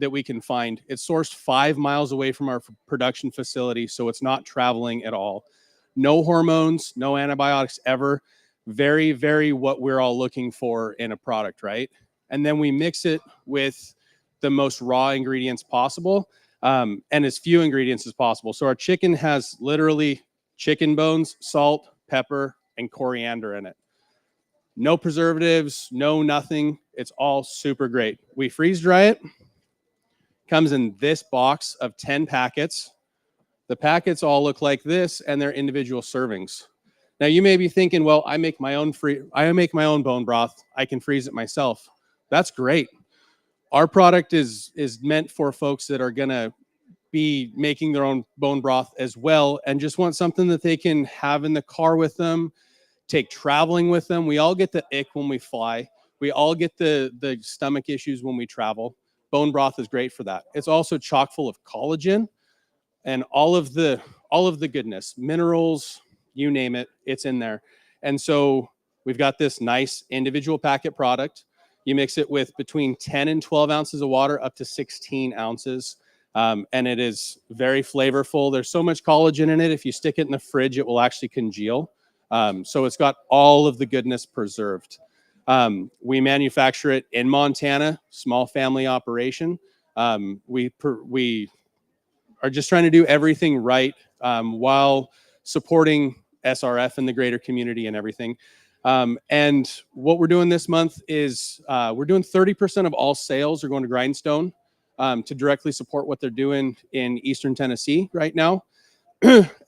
that we can find. It's sourced 5 miles away from our production facility, so it's not traveling at all. No hormones, no antibiotics ever. Very, very what we're all looking for in a product, right? And then we mix it with the most raw ingredients possible, and as few ingredients as possible. So our chicken has literally chicken bones, salt, pepper, and coriander in it. No preservatives, no nothing. It's all super great. We freeze dry it. Comes in this box of 10 packets. The packets all look like this, and they're individual servings. Now you may be thinking, well, I make my own bone broth. I can freeze it myself. That's great. Our product is meant for folks that are gonna be making their own bone broth as well, and just want something that they can have in the car with them, take traveling with them. We all get the ick when we fly. We all get the stomach issues when we travel. Bone broth is great for that. It's also chock full of collagen and all of the goodness, minerals, you name it, it's in there. And so we've got this nice individual packet product. You mix it with between 10 and 12 ounces of water, up to 16 ounces. And it is very flavorful. There's so much collagen in it. If you stick it in the fridge, it will actually congeal. So it's got all of the goodness preserved. We manufacture it in Montana, small family operation. We are just trying to do everything right while supporting SRF and the greater community and everything. And what we're doing this month is we're doing 30% of all sales are going to Grindstone to directly support what they're doing in Eastern Tennessee right now.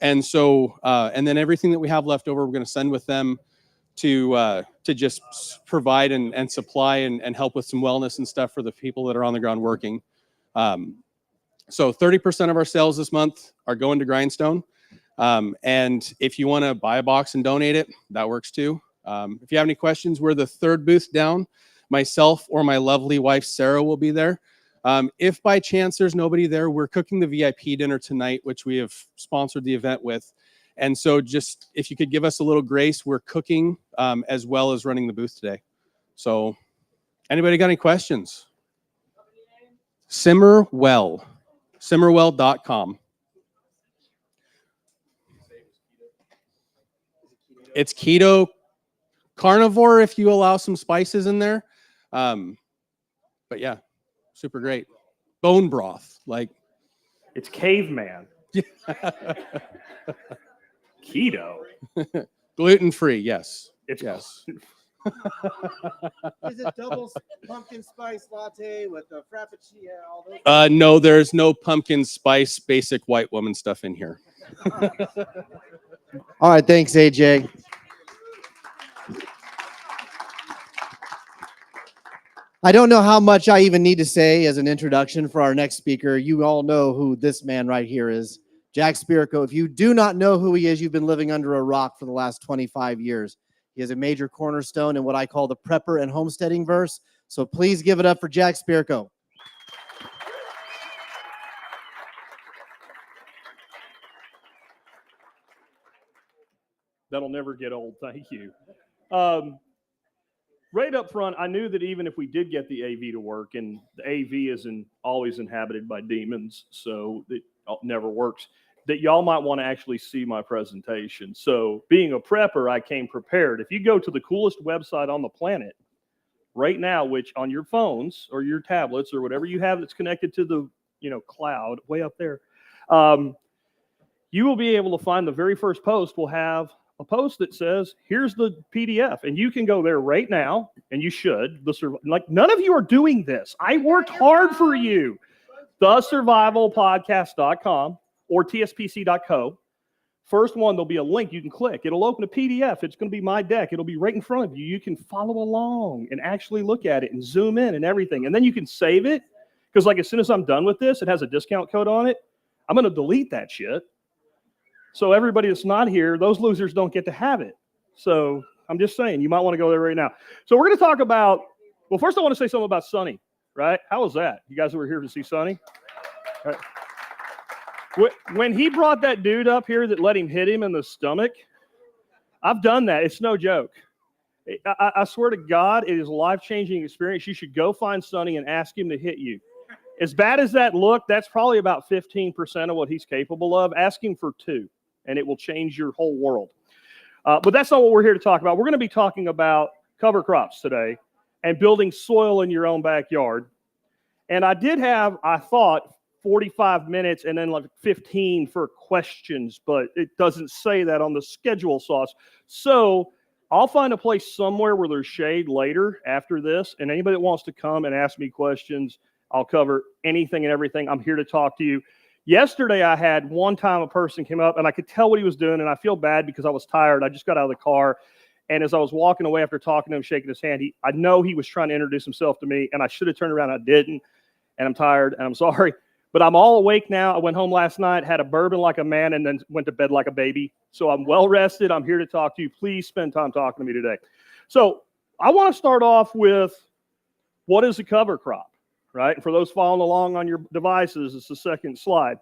And so, and then everything that we have left over, we're going to send with them to just provide and supply and help with some wellness and stuff for the people that are on the ground working. So 30% of our sales this month are going to Grindstone. And if you want to buy a box and donate it, that works too. If you have any questions, we're the third booth down. Myself or my lovely wife, Sarah, will be there. If by chance there's nobody there, we're cooking the VIP dinner tonight, which we have sponsored the event with. And so just, if you could give us a little grace, we're cooking as well as running the booth today. So anybody got any questions? Simmerwell, simmerwell.com. It's keto carnivore if you allow some spices in there. But yeah, super great. Bone broth, like. It's caveman. Keto. Gluten-free, yes. It's yes. Is it double pumpkin spice latte with the frappuccino? All those No, there's no pumpkin spice basic white woman stuff in here. All right, thanks, AJ. I don't know how much I even need to say as an introduction for our next speaker. You all know who this man right here is, Jack Spirko. If you do not know who he is, you've been living under a rock for the last 25 years. He is a major cornerstone in what I call the prepper and homesteading verse. So please give it up for Jack Spirko. That'll never get old. Thank you. Right up front, I knew that even if we did get the AV to work, and the AV isn't always inhabited by demons, so it never works, that y'all might want to actually see my presentation. So being a prepper, I came prepared. If you go to the coolest website on the planet right now, which on your phones or your tablets or whatever you have that's connected to the cloud way up there, you will be able to find the very first post will have a post that says, here's the PDF. And you can go there right now, and you should. Like, none of you are doing this. I worked hard for you. TheSurvivalPodcast.com or TSPC.co. First one, there'll be a link you can click. It'll open a PDF. It's going to be my deck. It'll be right in front of you. You can follow along and actually look at it and zoom in and everything. And then you can save it, because like as soon as I'm done with this, it has a discount code on it. I'm going to delete that shit. So everybody that's not here, those losers don't get to have it. So I'm just saying, you might want to go there right now. So we're going to talk about, well, first I want to say something about Sonny, right? How was that? You guys were here to see Sonny? Right. When he brought that dude up here that let him hit him in the stomach, I've done that. It's no joke. I swear to God, it is a life-changing experience. You should go find Sonny and ask him to hit you. As bad as that looked, that's probably about 15% of what he's capable of. Ask him for 2, and it will change your whole world. But that's not what we're here to talk about. We're going to be talking about cover crops today and building soil in your own backyard. And I did have, I thought, 45 minutes and then like 15 for questions, but it doesn't say that on the schedule, Sauce. So I'll find a place somewhere where there's shade later after this, and anybody that wants to come and ask me questions, I'll cover anything and everything. I'm here to talk to you. Yesterday, I had one time a person came up, and I could tell what he was doing, and I feel bad because I was tired. I just got out of the car, and as I was walking away after talking to him, shaking his hand, I know he was trying to introduce himself to me, and I should have turned around. I didn't, and I'm tired, and I'm sorry. But I'm all awake now. I went home last night, had a bourbon like a man, and then went to bed like a baby. So I'm well rested. I'm here to talk to you. Please spend time talking to me today. So I want to start off with, what is a cover crop? Right? And for those following along on your devices, it's the second slide.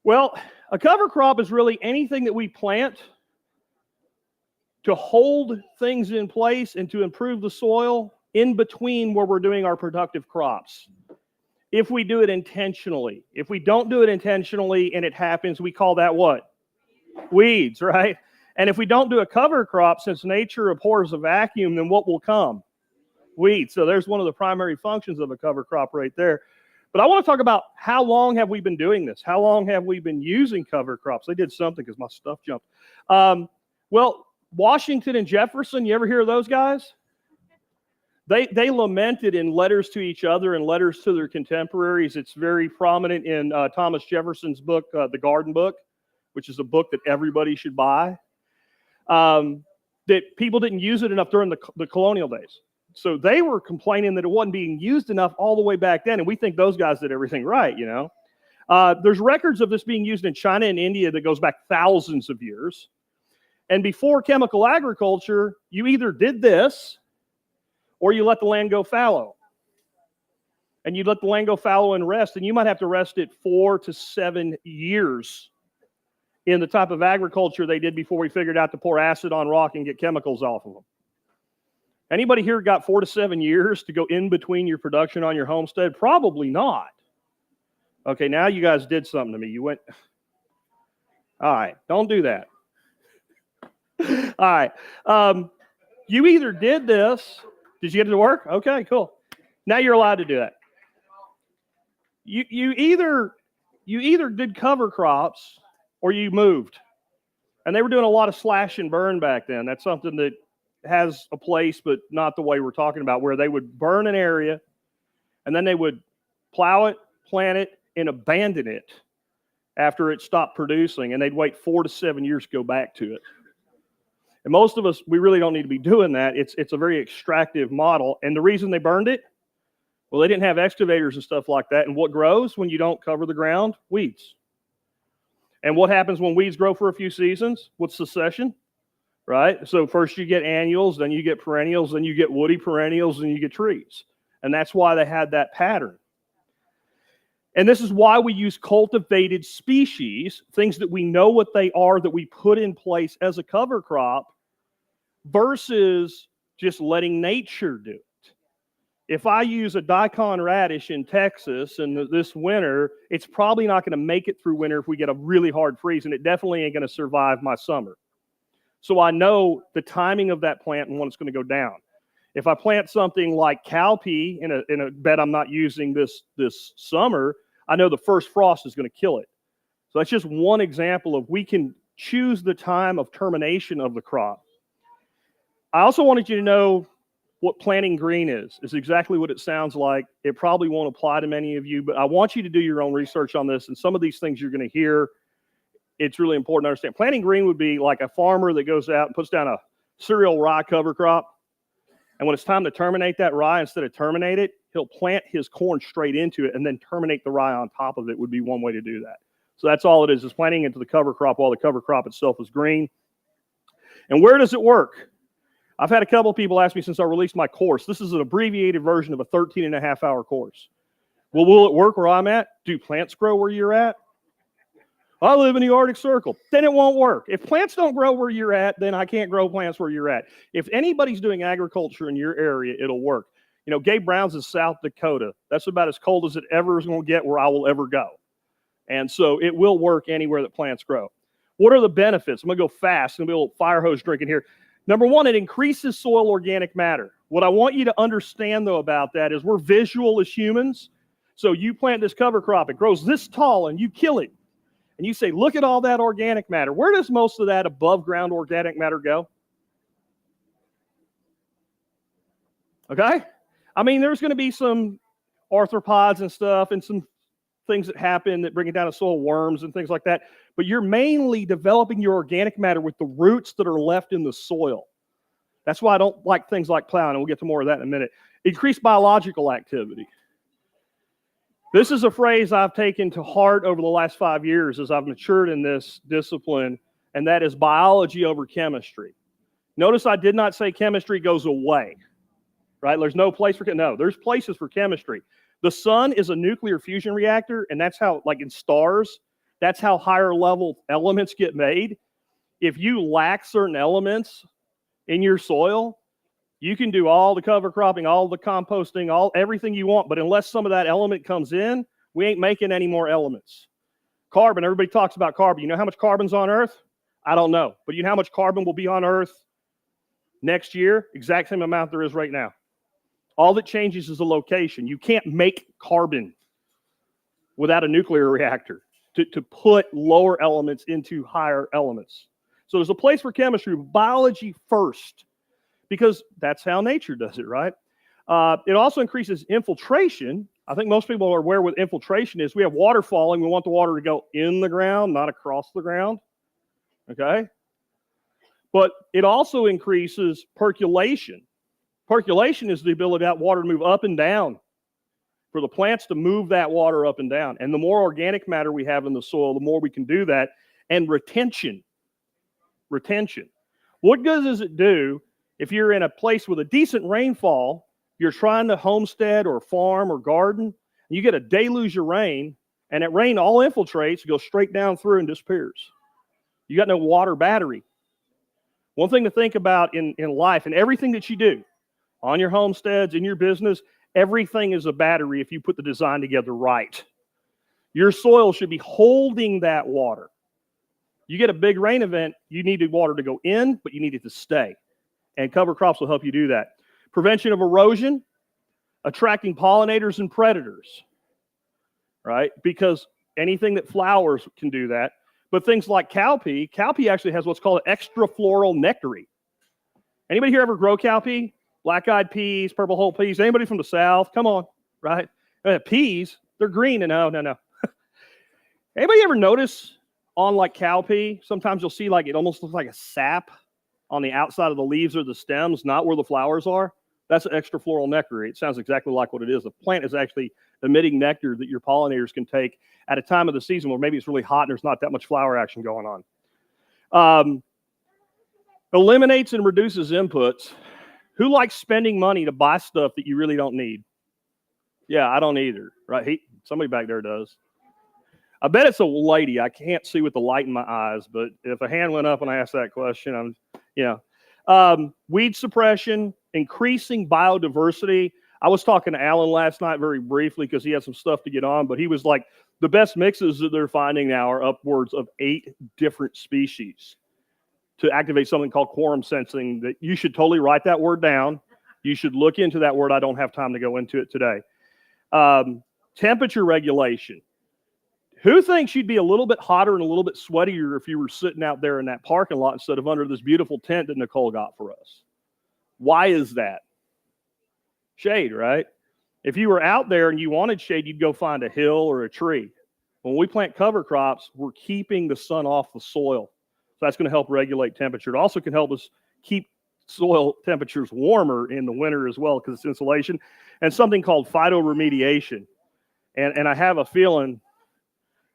Well, a cover crop is really anything that we plant to hold things in place and to improve the soil in between where we're doing our productive crops. If we do it intentionally. If we don't do it intentionally and it happens, we call that what? Weeds, right? And if we don't do a cover crop, since nature abhors a vacuum, then what will come? Weeds. So there's one of the primary functions of a cover crop right there. But I want to talk about, how long have we been doing this? How long have we been using cover crops? They did something because my stuff jumped. Well, Washington and Jefferson, you ever hear of those guys? They lamented in letters to each other and letters to their contemporaries. It's very prominent in Thomas Jefferson's book, The Garden Book, which is a book that everybody should buy, that people didn't use it enough during the colonial days. So they were complaining that it wasn't being used enough all the way back then, and we think those guys did everything right, you know. There's records of this being used in China and India that goes back thousands of years. And before chemical agriculture, you either did this or you let the land go fallow. And you let the land go fallow and rest, and you might have to rest it 4 to 7 years in the type of agriculture they did before we figured out to pour acid on rock and get chemicals off of them. Anybody here got 4 to 7 years to go in between your production on your homestead? Probably not. Okay, now you guys did something to me. You went, all right, don't do that. All right. You either did this. Did you get it to work? Okay, cool. Now you're allowed to do that. You either did cover crops or you moved. And they were doing a lot of slash and burn back then. That's something that has a place, but not the way we're talking about, where they would burn an area and then they would plow it, plant it, and abandon it after it stopped producing. And they'd wait 4 to 7 years to go back to it. And most of us, we really don't need to be doing that. It's a very extractive model. And the reason they burned it, well, they didn't have excavators and stuff like that. And what grows when you don't cover the ground? Weeds. And what happens when weeds grow for a few seasons? What's succession? Right? So first you get annuals, then you get perennials, then you get woody perennials, and you get trees. And that's why they had that pattern. And this is why we use cultivated species, things that we know what they are, that we put in place as a cover crop, versus just letting nature do it. If I use a daikon radish in Texas and this winter, it's probably not going to make it through winter if we get a really hard freeze, and it definitely ain't going to survive my summer. So I know the timing of that plant and when it's going to go down. If I plant something like cowpea in a bed I'm not using this summer, I know the first frost is going to kill it. So that's just one example of, we can choose the time of termination of the crop. I also wanted you to know what planting green is. It's exactly what it sounds like. It probably won't apply to many of you, but I want you to do your own research on this. And some of these things you're going to hear, it's really important to understand. Planting green would be like a farmer that goes out and puts down a cereal rye cover crop. And when it's time to terminate that rye, instead of terminate it, he'll plant his corn straight into it and then terminate the rye on top of it would be one way to do that. So that's all it is planting into the cover crop while the cover crop itself is green. And where does it work? I've had a couple of people ask me since I released my course. This is an abbreviated version of a 13-and-a-half-hour course. Well, will it work where I'm at? Do plants grow where you're at? I live in the Arctic Circle. Then it won't work. If plants don't grow where you're at, then I can't grow plants where you're at. If anybody's doing agriculture in your area, it'll work. You know, Gabe Brown's in South Dakota. That's about as cold as it ever is going to get where I will ever go. And so it will work anywhere that plants grow. What are the benefits? I'm going to go fast. I'm going to be a little fire hose drinking here. Number one, it increases soil organic matter. What I want you to understand, though, about that is we're visual as humans. So you plant this cover crop, it grows this tall, and you kill it. And you say, look at all that organic matter. Where does most of that above ground organic matter go? Okay? I mean, there's going to be some arthropods and stuff and some things that happen that bring it down to soil, worms and things like that. But you're mainly developing your organic matter with the roots that are left in the soil. That's why I don't like things like plowing, and we'll get to more of that in a minute. Increased biological activity. This is a phrase I've taken to heart over the last 5 years as I've matured in this discipline, and that is biology over chemistry. Notice I did not say chemistry goes away, right? There's no place for, no, there's places for chemistry. The sun is a nuclear fusion reactor, and that's how, like in stars, that's how higher level elements get made. If you lack certain elements in your soil, you can do all the cover cropping, all the composting, everything you want, but unless some of that element comes in, we ain't making any more elements. Carbon, everybody talks about carbon. You know how much carbon's on Earth? I don't know, but you know how much carbon will be on Earth next year? Exact same amount there is right now. All that changes is the location. You can't make carbon without a nuclear reactor to put lower elements into higher elements. So there's a place for chemistry, biology first, because that's how nature does it, right? It also increases infiltration. I think most people are aware what infiltration is. We have water falling. We want the water to go in the ground, not across the ground, okay? But it also increases percolation. Percolation is the ability of that water to move up and down, for the plants to move that water up and down. And the more organic matter we have in the soil, the more we can do that. And retention. Retention. What good does it do if you're in a place with a decent rainfall, you're trying to homestead or farm or garden, and you get a deluge of rain, and that rain all infiltrates, goes straight down through and disappears. You got no water battery. One thing to think about in life and everything that you do, on your homesteads, in your business, everything is a battery if you put the design together right. Your soil should be holding that water. You get a big rain event, you need the water to go in, but you need it to stay. And cover crops will help you do that. Prevention of erosion, attracting pollinators and predators, right? Because anything that flowers can do that. But things like cowpea actually has what's called an extrafloral nectary. Anybody here ever grow cowpea? Black-eyed peas, purple whole peas. Anybody from the South? Come on, right? Peas, they're green. And no. Anybody ever notice on like cowpea, sometimes you'll see like it almost looks like a sap on the outside of the leaves or the stems, not where the flowers are? That's an extrafloral nectary. It sounds exactly like what it is. The plant is actually emitting nectar that your pollinators can take at a time of the season where maybe it's really hot and there's not that much flower action going on. Eliminates and reduces inputs. Who likes spending money to buy stuff that you really don't need? Yeah, I don't either, right? Somebody back there does. I bet it's a lady. I can't see with the light in my eyes, but if a hand went up when I asked that question, weed suppression, increasing biodiversity. I was talking to Alan last night very briefly because he had some stuff to get on, but he was like, the best mixes that they're finding now are upwards of 8 different species to activate something called quorum sensing. That you should totally write that word down. You should look into that word. I don't have time to go into it today. Temperature regulation. Who thinks you'd be a little bit hotter and a little bit sweatier if you were sitting out there in that parking lot instead of under this beautiful tent that Nicole got for us? Why is that? Shade, right? If you were out there and you wanted shade, you'd go find a hill or a tree. When we plant cover crops, we're keeping the sun off the soil. So that's going to help regulate temperature. It also can help us keep soil temperatures warmer in the winter as well because it's insulation. And something called phytoremediation. And I have a feeling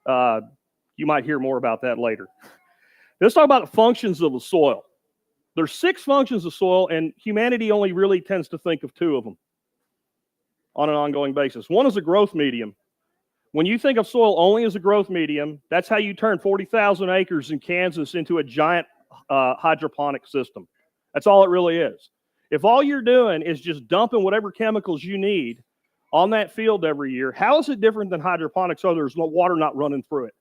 you might hear more about that later. Let's talk about the functions of the soil. There's 6 functions of soil, and humanity only really tends to think of 2 of them on an ongoing basis. One is a growth medium. When you think of soil only as a growth medium, that's how you turn 40,000 acres in Kansas into a giant hydroponic system. That's all it really is. If all you're doing is just dumping whatever chemicals you need on that field every year, how is it different than hydroponics? So there's no water not running through it.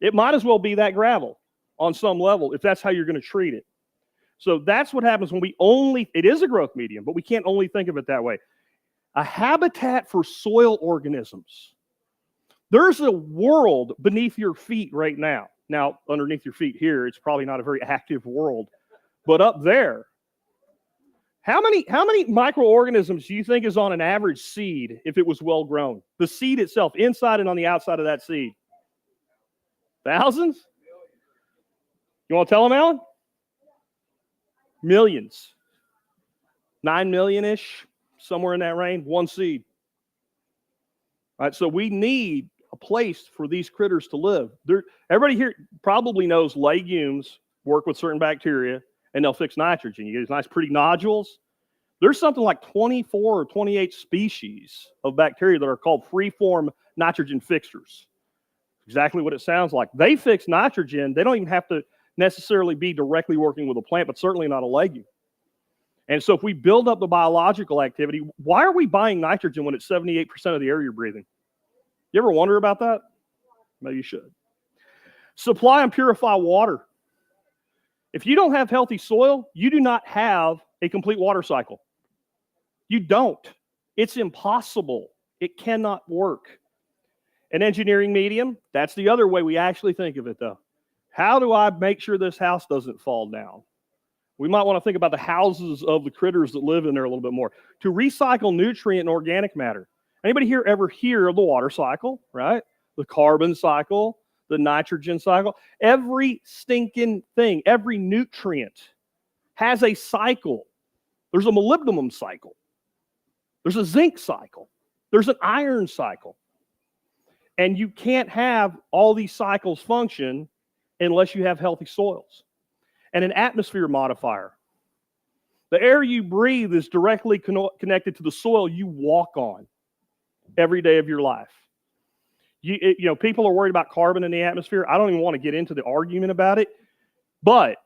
It might as well be that gravel on some level if that's how you're going to treat it. So that's what happens when it is a growth medium, but we can't only think of it that way. A habitat for soil organisms. There's a world beneath your feet right now. Now, underneath your feet here, it's probably not a very active world, but up there, how many microorganisms do you think is on an average seed if it was well grown? The seed itself, inside and on the outside of that seed. Thousands? You want to tell them, Alan? Millions. 9 million-ish, somewhere in that range, one seed. All right, so we need a place for these critters to live. Everybody here probably knows legumes work with certain bacteria, and they'll fix nitrogen. You get these nice, pretty nodules. There's something like 24 or 28 species of bacteria that are called free-form nitrogen fixers. Exactly what it sounds like. They fix nitrogen. They don't even have to necessarily be directly working with a plant, but certainly not a legume. And so if we build up the biological activity, why are we buying nitrogen when it's 78% of the air you're breathing? You ever wonder about that? Maybe you should. Supply and purify water. If you don't have healthy soil, you do not have a complete water cycle. You don't. It's impossible. It cannot work. An engineering medium, that's the other way we actually think of it, though. How do I make sure this house doesn't fall down? We might want to think about the houses of the critters that live in there a little bit more. To recycle nutrient and organic matter. Anybody here ever hear of the water cycle, right? The carbon cycle, the nitrogen cycle. Every stinking thing, every nutrient has a cycle. There's a molybdenum cycle. There's a zinc cycle. There's an iron cycle. And you can't have all these cycles function unless you have healthy soils. And an atmosphere modifier. The air you breathe is directly connected to the soil you walk on every day of your life. You know, people are worried about carbon in the atmosphere. I don't even want to get into the argument about it. But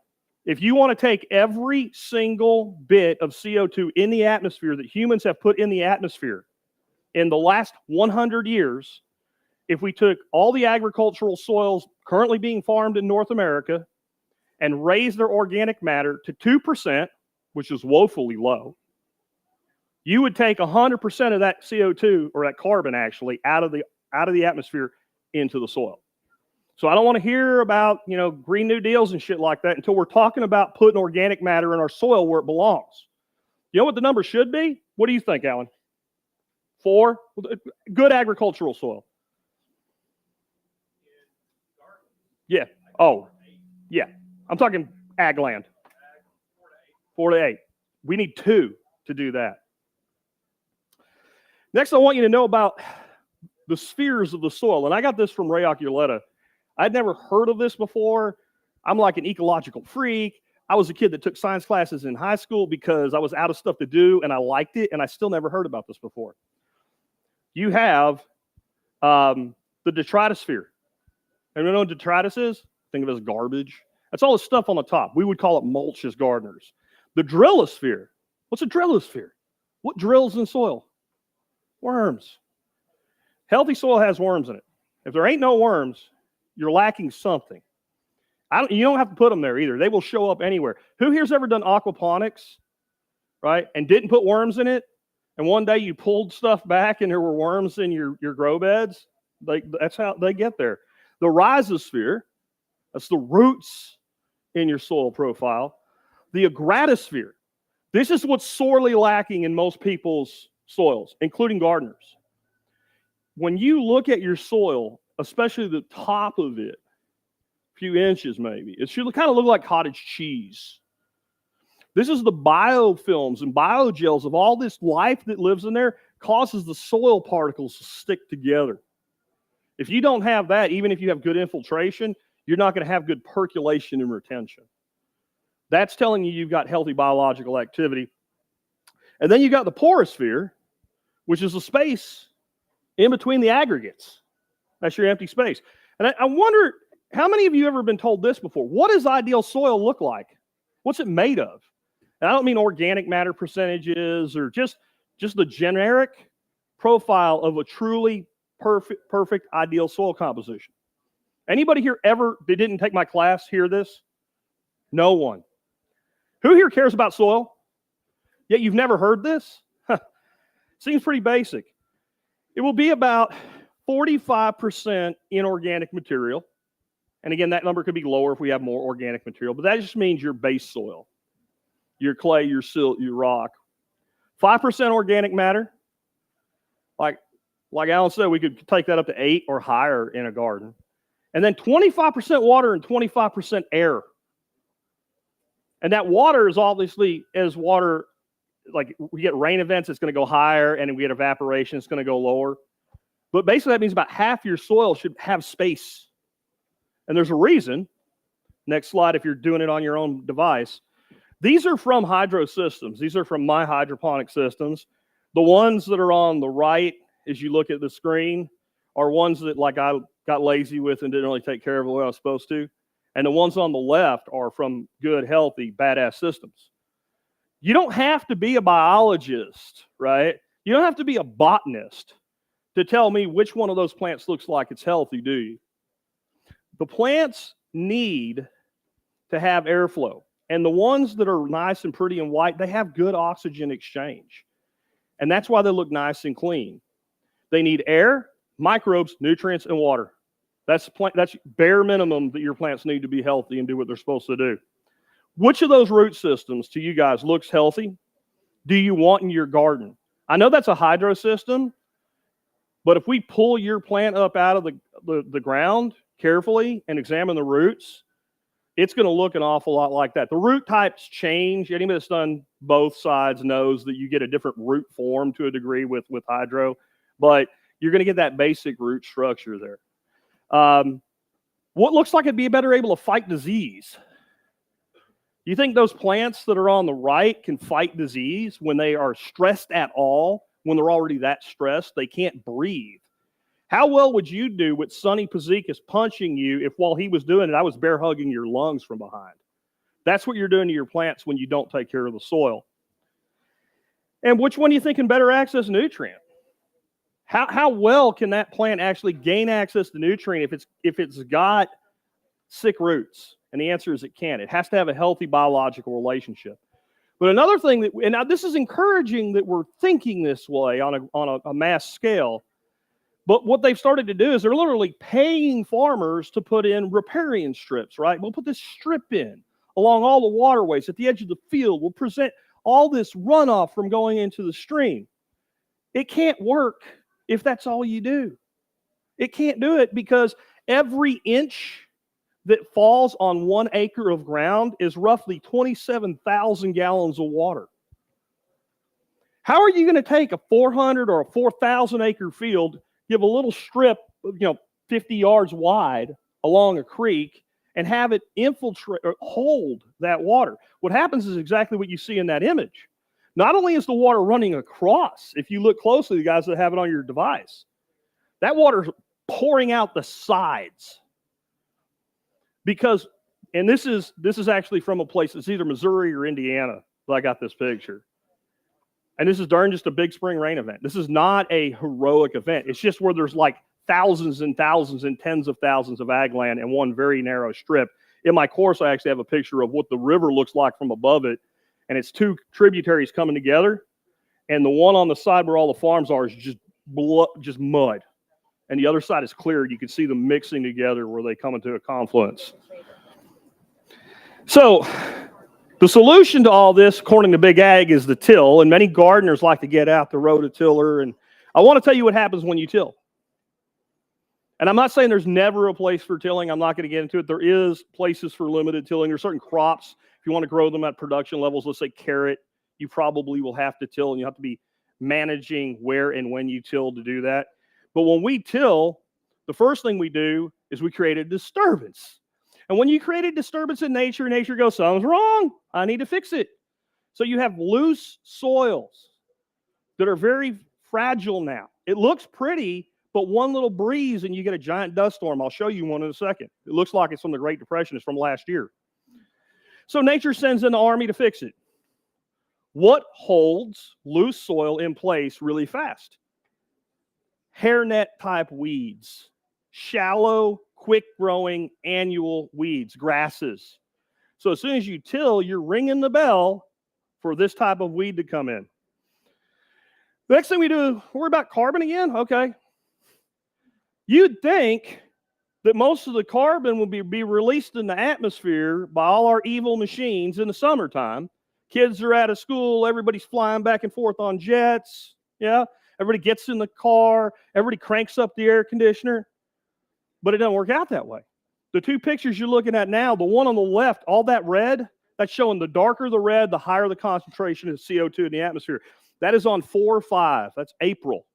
if you want to take every single bit of CO2 in the atmosphere that humans have put in the atmosphere in the last 100 years, if we took all the agricultural soils currently being farmed in North America and raised their organic matter to 2%, which is woefully low, you would take 100% of that CO2, or that carbon actually, out of the atmosphere into the soil. So I don't want to hear about, you know, Green New Deals and shit like that until we're talking about putting organic matter in our soil where it belongs. You know what the number should be? What do you think, Alan? 4? Good agricultural soil. Yeah. Oh, yeah. I'm talking ag land. 4 to 8. We need 2 to do that. Next, I want you to know about the spheres of the soil. And I got this from Ray Occhioletta. I'd never heard of this before. I'm like an ecological freak. I was a kid that took science classes in high school because I was out of stuff to do and I liked it, and I still never heard about this before. You have the detritosphere. And you know what detritus is? Think of it as garbage. That's all the stuff on the top. We would call it mulch as gardeners. The drillosphere. What's a drillosphere? What drills in soil? Worms. Healthy soil has worms in it. If there ain't no worms, you're lacking something. You don't have to put them there either. They will show up anywhere. Who here's ever done aquaponics, right, and didn't put worms in it? And one day you pulled stuff back and there were worms in your grow beds? That's how they get there. The rhizosphere, that's the roots in your soil profile. The agratosphere, this is what's sorely lacking in most people's soils, including gardeners. When you look at your soil, especially the top of it, a few inches maybe, it should kind of look like cottage cheese. This is the biofilms and biogels of all this life that lives in there causes the soil particles to stick together. If you don't have that, even if you have good infiltration, you're not going to have good percolation and retention. That's telling you you've got healthy biological activity. And then you got the porosphere, which is the space in between the aggregates. That's your empty space. And I wonder, how many of you ever been told this before? What does ideal soil look like? What's it made of? And I don't mean organic matter percentages or just the generic profile of a truly perfect ideal soil composition. Anybody here ever that didn't take my class hear this? No one. Who here cares about soil? Yet you've never heard this? Seems pretty basic. It will be about 45% inorganic material. And again, that number could be lower if we have more organic material, but that just means your base soil, your clay, your silt, your rock. 5% organic matter. Like Alan said, we could take that up to 8 or higher in a garden. And then 25% water and 25% air. And that water is obviously, as water, like we get rain events, it's going to go higher, and we get evaporation, it's going to go lower. But basically that means about half your soil should have space. And there's a reason. Next slide, if you're doing it on your own device. These are from hydro systems. These are from my hydroponic systems. The ones that are on the right, as you look at the screen, are ones that like I got lazy with and didn't really take care of the way I was supposed to. And the ones on the left are from good, healthy, badass systems. You don't have to be a biologist, right? You don't have to be a botanist to tell me which one of those plants looks like it's healthy, do you? The plants need to have airflow. And the ones that are nice and pretty and white, they have good oxygen exchange. And that's why they look nice and clean. They need air, microbes, nutrients, and water. That's bare minimum that your plants need to be healthy and do what they're supposed to do. Which of those root systems to you guys looks healthy? Do you want in your garden? I know that's a hydro system, but if we pull your plant up out of the ground carefully and examine the roots, it's going to look an awful lot like that. The root types change. Anybody that's done both sides knows that you get a different root form to a degree with hydro, but you're going to get that basic root structure there. What looks like it'd be better able to fight disease? You think those plants that are on the right can fight disease when they are stressed at all? When they're already that stressed, they can't breathe. How well would you do with Sonny Pazikis punching you if while he was doing it, I was bear hugging your lungs from behind? That's what you're doing to your plants when you don't take care of the soil. And which one do you think can better access nutrient? How well can that plant actually gain access to nutrient if it's got sick roots? And the answer is it can't. It has to have a healthy biological relationship. But another thing and now this is encouraging that we're thinking this way on a mass scale. But what they've started to do is they're literally paying farmers to put in riparian strips, right? We'll put this strip in along all the waterways at the edge of the field. We'll present all this runoff from going into the stream. It can't work if that's all you do. It can't do it because every inch that falls on 1 acre of ground is roughly 27,000 gallons of water. How are you going to take a 400 or a 4,000 acre field, give a little strip, 50 yards wide along a creek, and have it infiltrate or hold that water? What happens is exactly what you see in that image. Not only is the water running across, if you look closely, the guys that have it on your device, that water's pouring out the sides. Because, and this is actually from a place, it's either Missouri or Indiana that I got this picture. And this is during just a big spring rain event. This is not a heroic event. It's just where there's like thousands and thousands and tens of thousands of ag land in one very narrow strip. In my course, I actually have a picture of what the river looks like from above it. And it's 2 tributaries coming together. And the one on the side where all the farms are is just mud. And the other side is clear. You can see them mixing together where they come into a confluence. So the solution to all this, according to Big Ag, is the till. And many gardeners like to get out the rototiller. And I want to tell you what happens when you till. And I'm not saying there's never a place for tilling. I'm not going to get into it. There is places for limited tilling. There's certain crops, if you want to grow them at production levels, let's say carrot, you probably will have to till, and you have to be managing where and when you till to do that. But when we till, the first thing we do is we create a disturbance. And when you create a disturbance in nature, nature goes, something's wrong. I need to fix it. So you have loose soils that are very fragile now. It looks pretty, but one little breeze and you get a giant dust storm. I'll show you one in a second. It looks like it's from the Great Depression. It's from last year. So nature sends in the army to fix it. What holds loose soil in place really fast? Hairnet type weeds, shallow, quick growing annual weeds, grasses. So as soon as you till, you're ringing the bell for this type of weed to come in. The next thing we do, worry about carbon again? Okay. You'd think that most of the carbon will be released in the atmosphere by all our evil machines in the summertime. Kids are out of school, everybody's flying back and forth on jets, yeah? Everybody gets in the car, everybody cranks up the air conditioner, but it doesn't work out that way. The two pictures you're looking at now, the one on the left, all that red, that's showing the darker the red, the higher the concentration of CO2 in the atmosphere. That is on 4/5, that's April.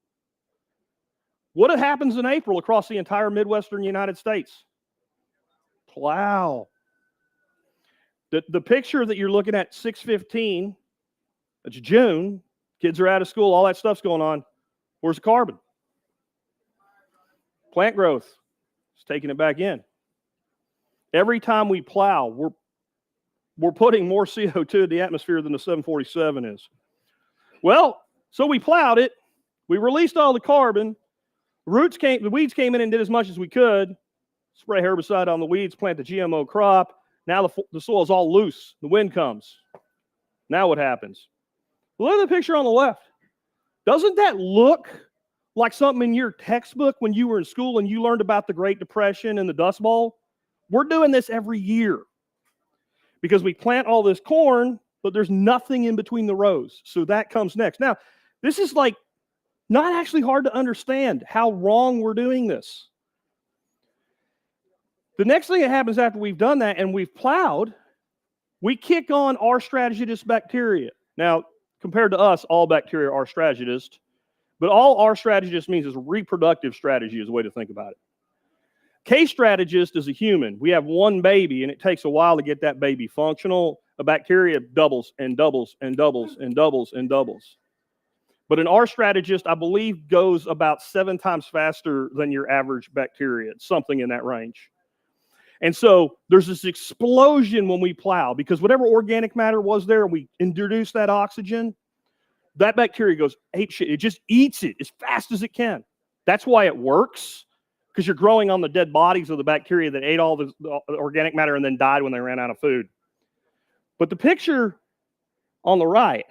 What happens in April across the entire Midwestern United States? Plow. The picture that you're looking at, 6/15, that's June, kids are out of school, all that stuff's going on. Where's the carbon? Plant growth. It's taking it back in. Every time we plow, we're putting more CO2 in the atmosphere than the 747 is. Well, so we plowed it, we released all the carbon, the weeds came in and did as much as we could, spray herbicide on the weeds, plant the GMO crop. Now the soil is all loose. The wind comes. Now what happens? Look at the picture on the left. Doesn't that look like something in your textbook when you were in school and you learned about the Great Depression and the Dust Bowl? We're doing this every year because we plant all this corn, but there's nothing in between the rows. So that comes next. Now, this is like not actually hard to understand how wrong we're doing this. The next thing that happens after we've done that and we've plowed, we kick on our strategist bacteria. Now, compared to us, all bacteria are strategist, but all our strategist means is reproductive strategy is the way to think about it. K-strategist is a human. We have one baby, and it takes a while to get that baby functional. A bacteria doubles and doubles and doubles and doubles and doubles. But an R strategist, I believe, goes about 7 times faster than your average bacteria. It's something in that range. And so there's this explosion when we plow because whatever organic matter was there, we introduce that oxygen, that bacteria goes ape shit. It just eats it as fast as it can. That's why it works, because you're growing on the dead bodies of the bacteria that ate all the organic matter and then died when they ran out of food. But the picture on the right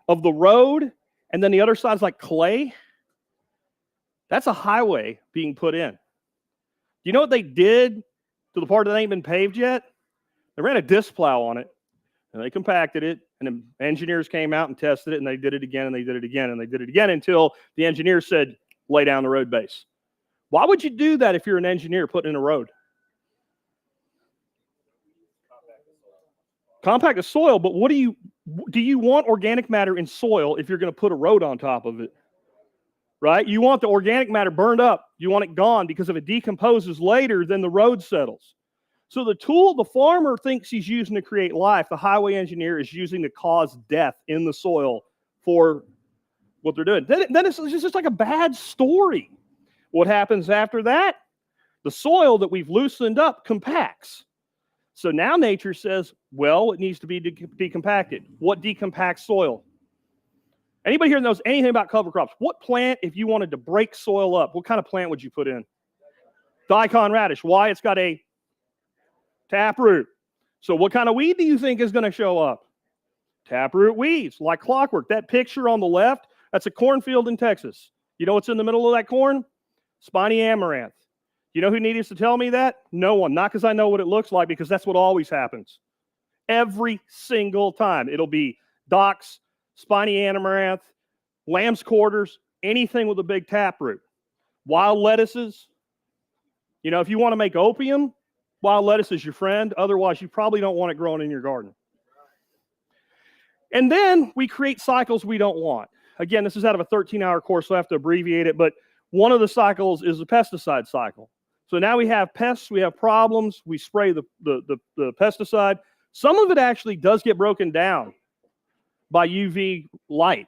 of the road and then the other side's like clay, that's a highway being put in. You know what they did to the part that ain't been paved yet? They ran a disc plow on it, and they compacted it, and the engineers came out and tested it, and they did it again, and they did it again, and they did it again until the engineer said, lay down the road base. Why would you do that if you're an engineer putting in a road? Compact the soil, but what do you want organic matter in soil if you're going to put a road on top of it? Right? You want the organic matter burned up. You want it gone because if it decomposes later, then the road settles. So the tool the farmer thinks he's using to create life, the highway engineer is using to cause death in the soil for what they're doing. Then it's just like a bad story. What happens after that? The soil that we've loosened up compacts. So now nature says, well, it needs to be decompacted. What decompacts soil? Anybody here knows anything about cover crops? What plant, if you wanted to break soil up, what kind of plant would you put in? Daikon radish. Why? It's got a taproot. So what kind of weed do you think is going to show up? Taproot weeds, like clockwork. That picture on the left, that's a cornfield in Texas. You know what's in the middle of that corn? Spiny amaranth. You know who needed to tell me that? No one. Not because I know what it looks like, because that's what always happens. Every single time. It'll be docks, spiny amaranth, lamb's quarters, anything with a big taproot. Wild lettuces. You know, if you want to make opium, wild lettuce is your friend. Otherwise, you probably don't want it growing in your garden. And then we create cycles we don't want. Again, this is out of a 13-hour course, so I have to abbreviate it, but one of the cycles is the pesticide cycle. So now we have pests, we have problems, we spray the pesticide. Some of it actually does get broken down by UV light,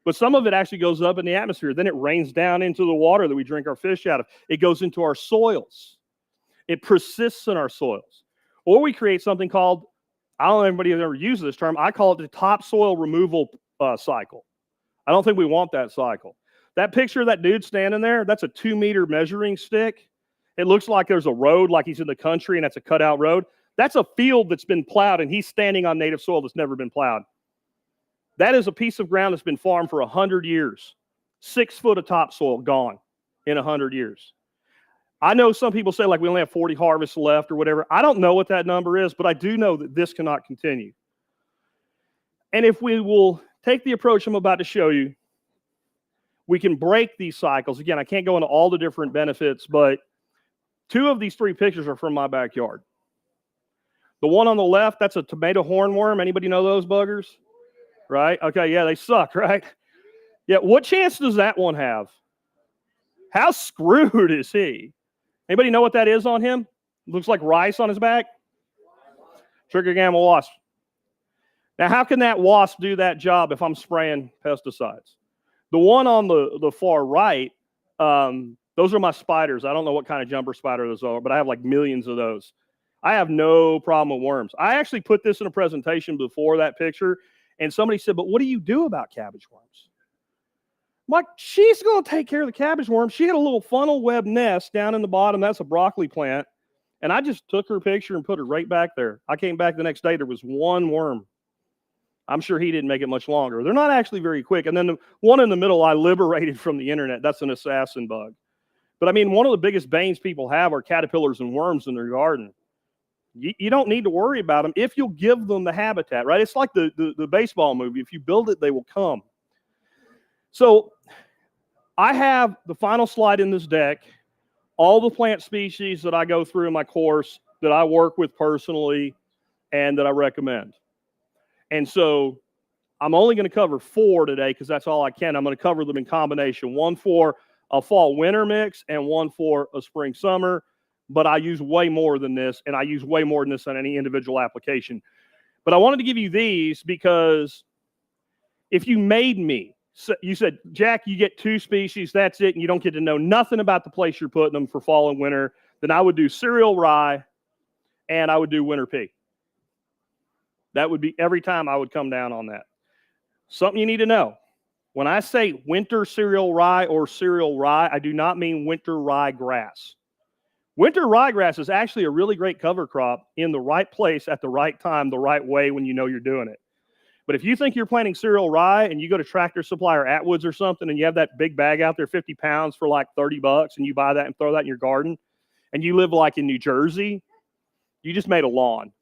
but some of it actually goes up in the atmosphere. Then it rains down into the water that we drink our fish out of. It goes into our soils. It persists in our soils. Or we create something called I don't know if anybody has ever used this term. I call it the topsoil removal cycle. I don't think we want that cycle. That picture of that dude standing there, that's a 2-meter measuring stick. It looks like there's a road, like he's in the country, and that's a cutout road. That's a field that's been plowed, and he's standing on native soil that's never been plowed. That is a piece of ground that's been farmed for 100 years. 6 foot of topsoil gone in 100 years. I know some people say, like, we only have 40 harvests left or whatever. I don't know what that number is, but I do know that this cannot continue. And if we will take the approach I'm about to show you, we can break these cycles. Again, I can't go into all the different benefits, but 2 of these 3 pictures are from my backyard. The one on the left, that's a tomato hornworm. Anybody know those buggers? Right? Okay, yeah, they suck, right? Yeah, what chance does that one have? How screwed is he? Anybody know what that is on him? Looks like rice on his back. Trigger gamma wasp. Now, how can that wasp do that job if I'm spraying pesticides? The one on the far right, those are my spiders. I don't know what kind of jumper spider those are, but I have like millions of those. I have no problem with worms. I actually put this in a presentation before that picture, and somebody said, but what do you do about cabbage worms? I'm like, she's going to take care of the cabbage worm. She had a little funnel web nest down in the bottom. That's a broccoli plant. And I just took her picture and put her right back there. I came back the next day. There was one worm. I'm sure he didn't make it much longer. They're not actually very quick. And then the one in the middle I liberated from the internet. That's an assassin bug. But I mean, one of the biggest banes people have are caterpillars and worms in their garden. You don't need to worry about them if you'll give them the habitat, right? It's like the baseball movie. If you build it, they will come. So I have the final slide in this deck, all the plant species that I go through in my course that I work with personally and that I recommend. And so I'm only going to cover 4 today because that's all I can. I'm going to cover them in combination, one for a fall-winter mix and one for a spring-summer. But I use way more than this, and I use way more than this on any individual application. But I wanted to give you these because if you made me, so you said, Jack, you get 2 species, that's it, and you don't get to know nothing about the place you're putting them for fall and winter, then I would do cereal rye and I would do winter pea. That would be every time I would come down on that. Something you need to know. When I say winter cereal rye or cereal rye, I do not mean winter rye grass. Winter ryegrass is actually a really great cover crop in the right place at the right time, the right way when you know you're doing it. But if you think you're planting cereal rye and you go to Tractor Supply or Atwoods or something and you have that big bag out there, 50 pounds for like $30, and you buy that and throw that in your garden, and you live like in New Jersey, you just made a lawn.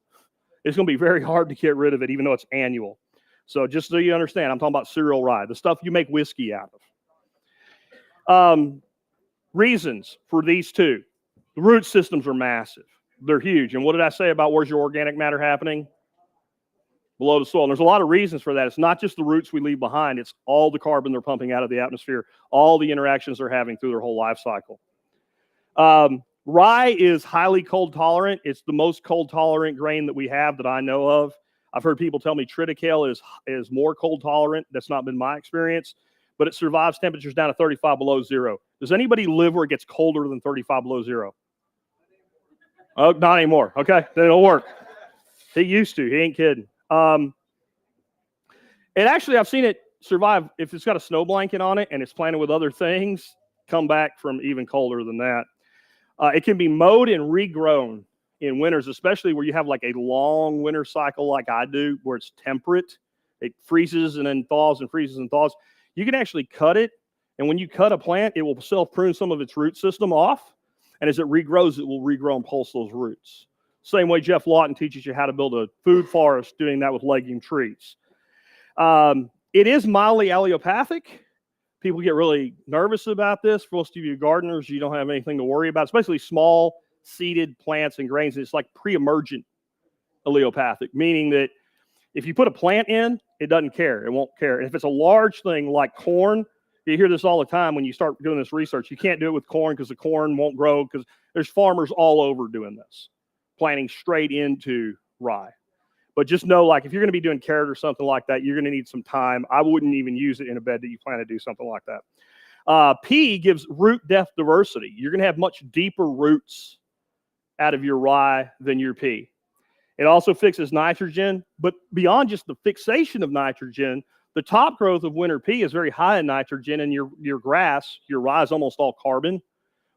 It's going to be very hard to get rid of it, even though it's annual. So just so you understand, I'm talking about cereal rye, the stuff you make whiskey out of. Reasons for these 2. The root systems are massive. They're huge. And what did I say about where's your organic matter happening? Below the soil. And there's a lot of reasons for that. It's not just the roots we leave behind. It's all the carbon they're pumping out of the atmosphere, all the interactions they're having through their whole life cycle. Rye is highly cold tolerant. It's the most cold tolerant grain that we have that I know of. I've heard people tell me triticale is more cold tolerant. That's not been my experience, but it survives temperatures down to 35 below zero. Does anybody live where it gets colder than 35 below zero? Oh, not anymore. Okay, then it'll work. He used to. He ain't kidding. And actually, I've seen it survive if it's got a snow blanket on it and it's planted with other things, come back from even colder than that. It can be mowed and regrown in winters, especially where you have like a long winter cycle like I do, where it's temperate. It freezes and then thaws and freezes and thaws. You can actually cut it, and when you cut a plant, it will self-prune some of its root system off. And as it regrows, it will regrow and pulse those roots. Same way Jeff Lawton teaches you how to build a food forest, doing that with legume trees. It is mildly allelopathic. People get really nervous about this. For most of you gardeners, you don't have anything to worry about, especially small seeded plants and grains. It's like pre-emergent allelopathic, meaning that if you put a plant in, it doesn't care. It won't care. And if it's a large thing like corn, you hear this all the time when you start doing this research. You can't do it with corn because the corn won't grow, because there's farmers all over doing this, planting straight into rye. But just know, like, if you're going to be doing carrot or something like that, you're going to need some time. I wouldn't even use it in a bed that you plan to do something like that. Pea gives root depth diversity. You're going to have much deeper roots out of your rye than your pea. It also fixes nitrogen, but beyond just the fixation of nitrogen, the top growth of winter pea is very high in nitrogen, and your grass, your rye is almost all carbon.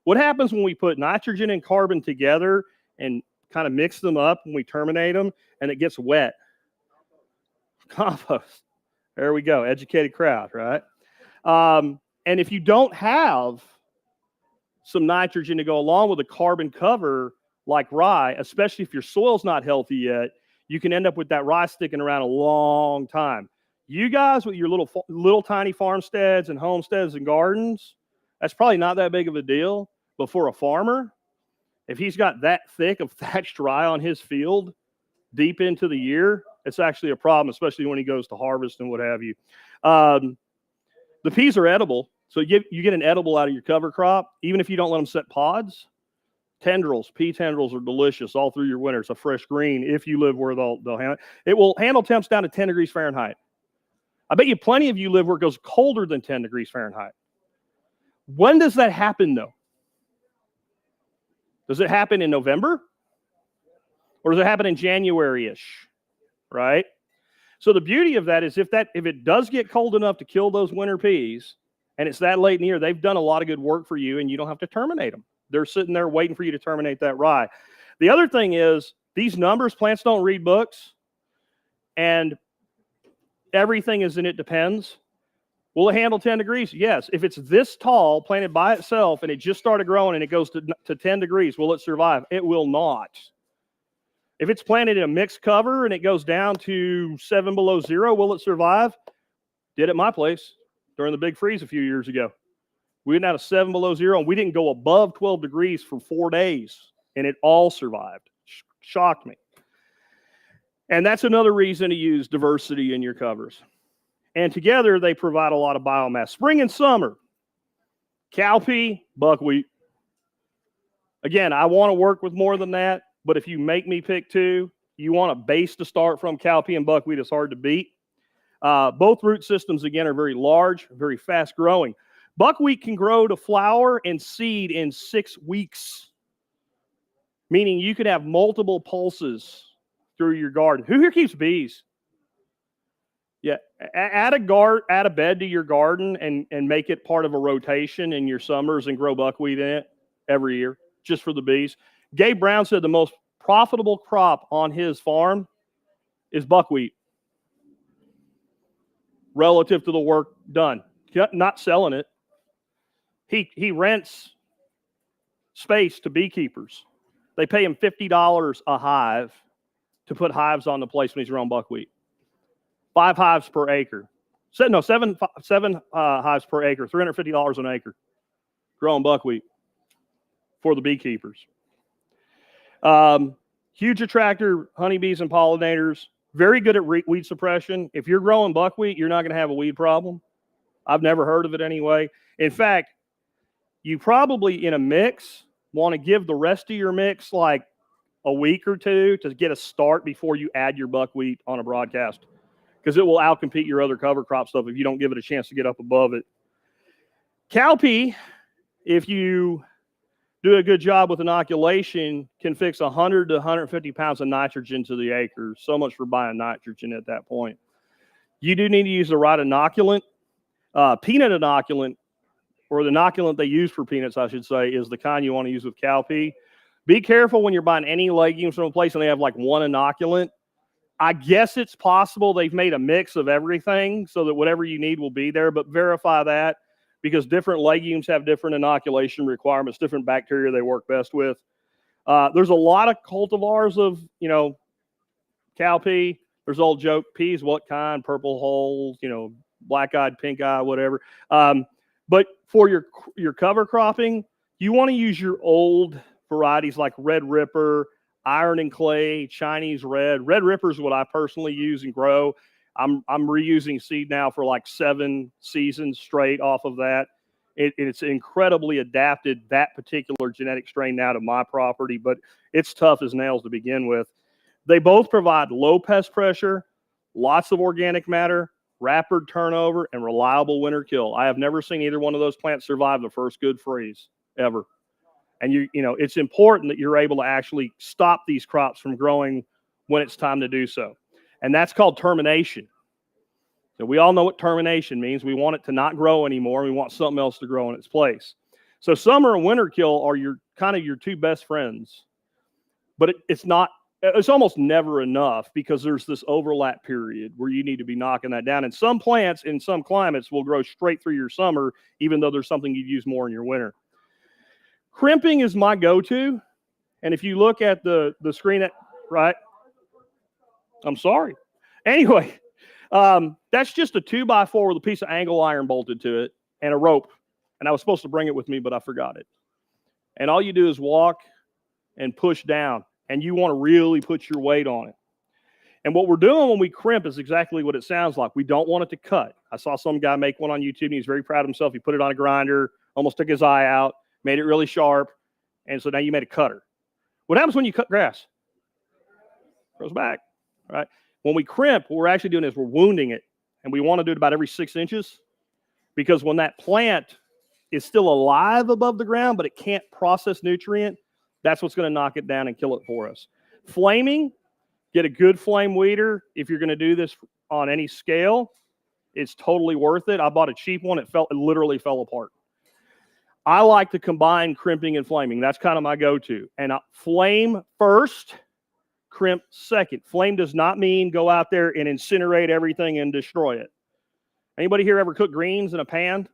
What happens when we put nitrogen and carbon together and kind of mix them up when we terminate them and it gets wet? Compost. There we go. Educated crowd, right? And if you don't have some nitrogen to go along with a carbon cover like rye, especially if your soil's not healthy yet, you can end up with that rye sticking around a long time. You guys with your little tiny farmsteads and homesteads and gardens, that's probably not that big of a deal. But for a farmer, if he's got that thick of thatched rye on his field deep into the year, it's actually a problem, especially when he goes to harvest and what have you. The peas are edible, so you get an edible out of your cover crop, even if you don't let them set pods. Tendrils, pea tendrils are delicious all through your winter. It's a fresh green if you live where they'll handle it. It will handle temps down to 10 degrees Fahrenheit. I bet you plenty of you live where it goes colder than 10 degrees Fahrenheit. When does that happen, though? Does it happen in November? Or does it happen in January-ish? Right? So the beauty of that is if it does get cold enough to kill those winter peas, and it's that late in the year, they've done a lot of good work for you, and you don't have to terminate them. They're sitting there waiting for you to terminate that rye. The other thing is these numbers, plants don't read books, and everything is in it depends. Will it handle 10 degrees? Yes. If it's this tall, planted by itself, and it just started growing and it goes to 10 degrees, will it survive? It will not. If it's planted in a mixed cover and it goes down to 7 below zero, will it survive? Did at my place during the big freeze a few years ago. We went down to 7 below zero, and we didn't go above 12 degrees for 4 days, and it all survived. Shocked me. And that's another reason to use diversity in your covers. And together, they provide a lot of biomass. Spring and summer, cowpea, buckwheat. Again, I want to work with more than that, but if you make me pick two, you want a base to start from. Cowpea and buckwheat is hard to beat. Both root systems, again, are very large, very fast growing. Buckwheat can grow to flower and seed in 6 weeks, meaning you could have multiple pulses through your garden. Who here keeps bees? Yeah, add a bed to your garden and make it part of a rotation in your summers and grow buckwheat in it every year just for the bees. Gabe Brown said the most profitable crop on his farm is buckwheat relative to the work done. Not selling it. He rents space to beekeepers. They pay him $50 a hive to put hives on the place when he's growing buckwheat. 5 hives per acre. 7 hives per acre, $350 an acre. Growing buckwheat for the beekeepers. Huge attractor, honeybees and pollinators. Very good at weed suppression. If you're growing buckwheat, you're not going to have a weed problem. I've never heard of it anyway. In fact, you probably in a mix want to give the rest of your mix like a week or two to get a start before you add your buckwheat on a broadcast, because it will outcompete your other cover crop stuff if you don't give it a chance to get up above it. Cowpea, if you do a good job with inoculation, can fix 100 to 150 pounds of nitrogen to the acre. So much for buying nitrogen at that point. You do need to use the right inoculant. Peanut inoculant, or the inoculant they use for peanuts, I should say, is the kind you want to use with cowpea. Be careful when you're buying any legumes from a place and they have like one inoculant. I guess it's possible they've made a mix of everything so that whatever you need will be there, but verify that, because different legumes have different inoculation requirements, different bacteria they work best with. There's a lot of cultivars of, cowpea. There's old joke, peas, what kind, purple holes, black-eyed, pink-eye, whatever. But for your cover cropping, you want to use your old varieties like Red Ripper, Iron and Clay, Chinese Red. Red Ripper is what I personally use and grow. I'm reusing seed now for like 7 seasons straight off of that. It's incredibly adapted, that particular genetic strain, now to my property, but it's tough as nails to begin with. They both provide low pest pressure, lots of organic matter, rapid turnover, and reliable winter kill. I have never seen either one of those plants survive the first good freeze, ever. And it's important that you're able to actually stop these crops from growing when it's time to do so. And that's called termination. So we all know what termination means. We want it to not grow anymore. We want something else to grow in its place. So summer and winter kill are your two best friends. But it's almost never enough because there's this overlap period where you need to be knocking that down. And some plants in some climates will grow straight through your summer, even though there's something you'd use more in your winter. Crimping is my go-to. And if you look at the screen, right? I'm sorry. Anyway, that's just a 2x4 with a piece of angle iron bolted to it and a rope. And I was supposed to bring it with me, but I forgot it. And all you do is walk and push down. And you want to really put your weight on it. And what we're doing when we crimp is exactly what it sounds like. We don't want it to cut. I saw some guy make one on YouTube, and he's very proud of himself. He put it on a grinder, almost took his eye out, made it really sharp, and so now you made a cutter. What happens when you cut grass? It goes back, right? When we crimp, what we're actually doing is we're wounding it, and we want to do it about every 6 inches because when that plant is still alive above the ground, but it can't process nutrient, that's what's going to knock it down and kill it for us. Flaming, get a good flame weeder. If you're going to do this on any scale, it's totally worth it. I bought a cheap one. It literally fell apart. I like to combine crimping and flaming. That's kind of my go-to. And flame first, crimp second. Flame does not mean go out there and incinerate everything and destroy it. Anybody here ever cook greens in a pan?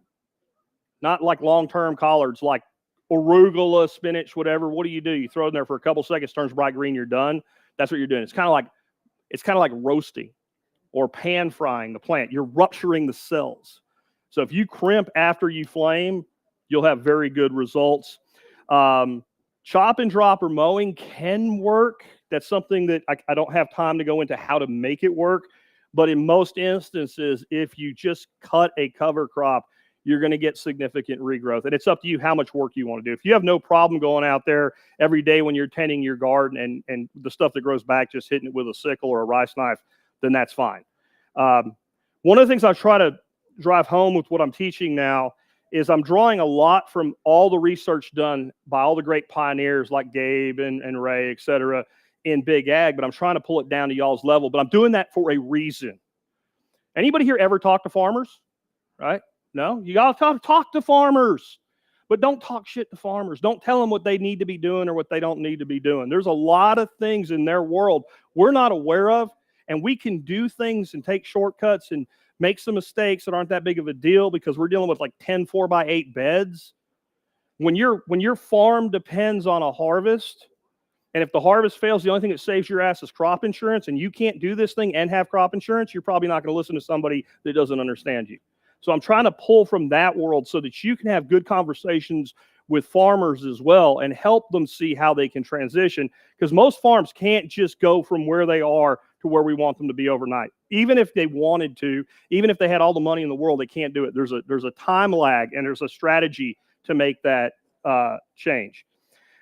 Not like long-term collards, like arugula, spinach, whatever. What do? You throw it in there for a couple seconds, turns bright green, you're done. That's what you're doing. It's kind of like roasting or pan frying the plant. You're rupturing the cells. So if you crimp after you flame, you'll have very good results. Chop and drop or mowing can work. That's something that I don't have time to go into how to make it work. But in most instances, if you just cut a cover crop, you're going to get significant regrowth. And it's up to you how much work you want to do. If you have no problem going out there every day when you're tending your garden and the stuff that grows back, just hitting it with a sickle or a rice knife, then that's fine. One of the things I try to drive home with what I'm teaching now is I'm drawing a lot from all the research done by all the great pioneers like Gabe and Ray, et cetera, in big ag, but I'm trying to pull it down to y'all's level. But I'm doing that for a reason. Anybody here ever talk to farmers? Right? No, you got to talk to farmers, but don't talk shit to farmers. Don't tell them what they need to be doing or what they don't need to be doing. There's a lot of things in their world we're not aware of, and we can do things and take shortcuts and make some mistakes that aren't that big of a deal because we're dealing with like 10 4x8 beds. When your farm depends on a harvest, and if the harvest fails, the only thing that saves your ass is crop insurance, and you can't do this thing and have crop insurance, you're probably not going to listen to somebody that doesn't understand you. So I'm trying to pull from that world so that you can have good conversations with farmers as well and help them see how they can transition, because most farms can't just go from where they are to where we want them to be overnight. Even if they wanted to, even if they had all the money in the world, they can't do it. There's a time lag and there's a strategy to make that change.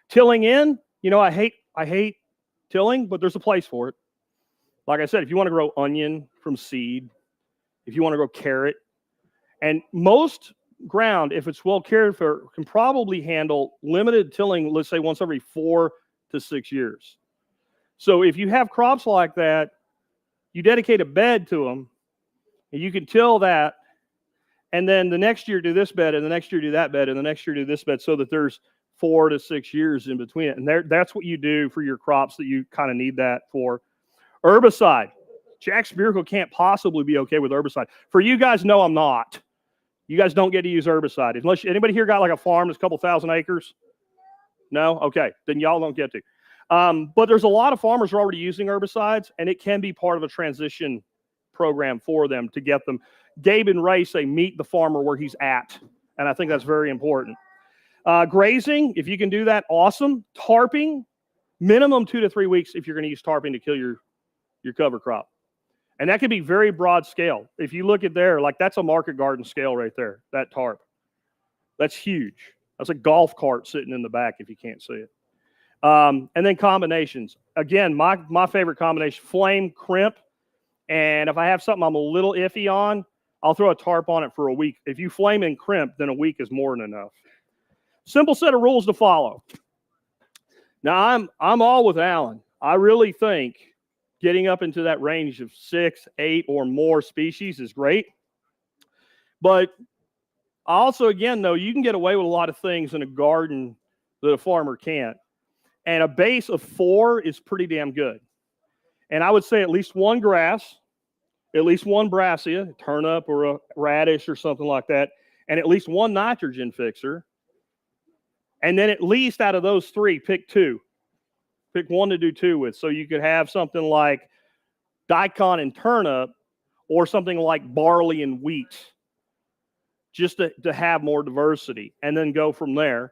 Tilling in, I hate tilling, but there's a place for it. Like I said, if you want to grow onion from seed, if you want to grow carrot, and most ground, if it's well cared for, can probably handle limited tilling, let's say once every 4 to 6 years. So if you have crops like that, you dedicate a bed to them, and you can till that, and then the next year do this bed, and the next year do that bed, and the next year do this bed, so that there's 4 to 6 years in between it. And that's what you do for your crops that you kind of need that for. Herbicide. Jack Spirko can't possibly be okay with herbicide. For you guys, no, I'm not. You guys don't get to use herbicide. Unless anybody here got like a farm that's a couple thousand acres? No? Okay. Then y'all don't get to. But there's a lot of farmers who are already using herbicides, and it can be part of a transition program for them to get them. Gabe and Ray say meet the farmer where he's at, and I think that's very important. Grazing, if you can do that, awesome. Tarping, minimum 2 to 3 weeks if you're going to use tarping to kill your cover crop. And that could be very broad scale. If you look at there, like that's a market garden scale right there, that tarp. That's huge. That's a golf cart sitting in the back if you can't see it. And then combinations. Again, my favorite combination, flame, crimp. And if I have something I'm a little iffy on, I'll throw a tarp on it for a week. If you flame and crimp, then a week is more than enough. Simple set of rules to follow. Now, I'm all with Alan. I really think getting up into that range of 6, 8 or more species is great. But also, again, though, you can get away with a lot of things in a garden that a farmer can't. And a base of 4 is pretty damn good. And I would say at least one grass, at least one brassica, a turnip or a radish or something like that, and at least one nitrogen fixer. And then at least out of those 3, pick 2. Pick one to do 2 with. So you could have something like daikon and turnip or something like barley and wheat, just to have more diversity, and then go from there.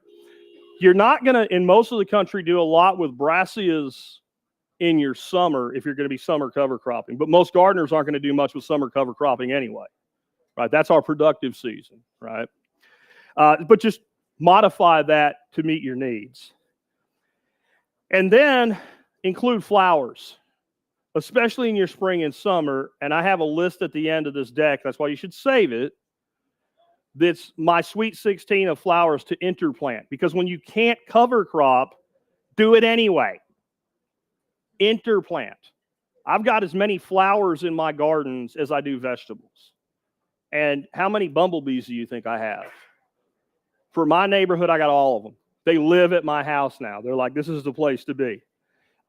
You're not going to, in most of the country, do a lot with brassicas in your summer if you're going to be summer cover cropping. But most gardeners aren't going to do much with summer cover cropping anyway, right? That's our productive season, right? But just modify that to meet your needs. And then include flowers, especially in your spring and summer. And I have a list at the end of this deck. That's why you should save it. That's my Sweet 16 of flowers to interplant. Because when you can't cover crop, do it anyway. Interplant. I've got as many flowers in my gardens as I do vegetables. And how many bumblebees do you think I have? For my neighborhood, I got all of them. They live at my house now. They're like, this is the place to be.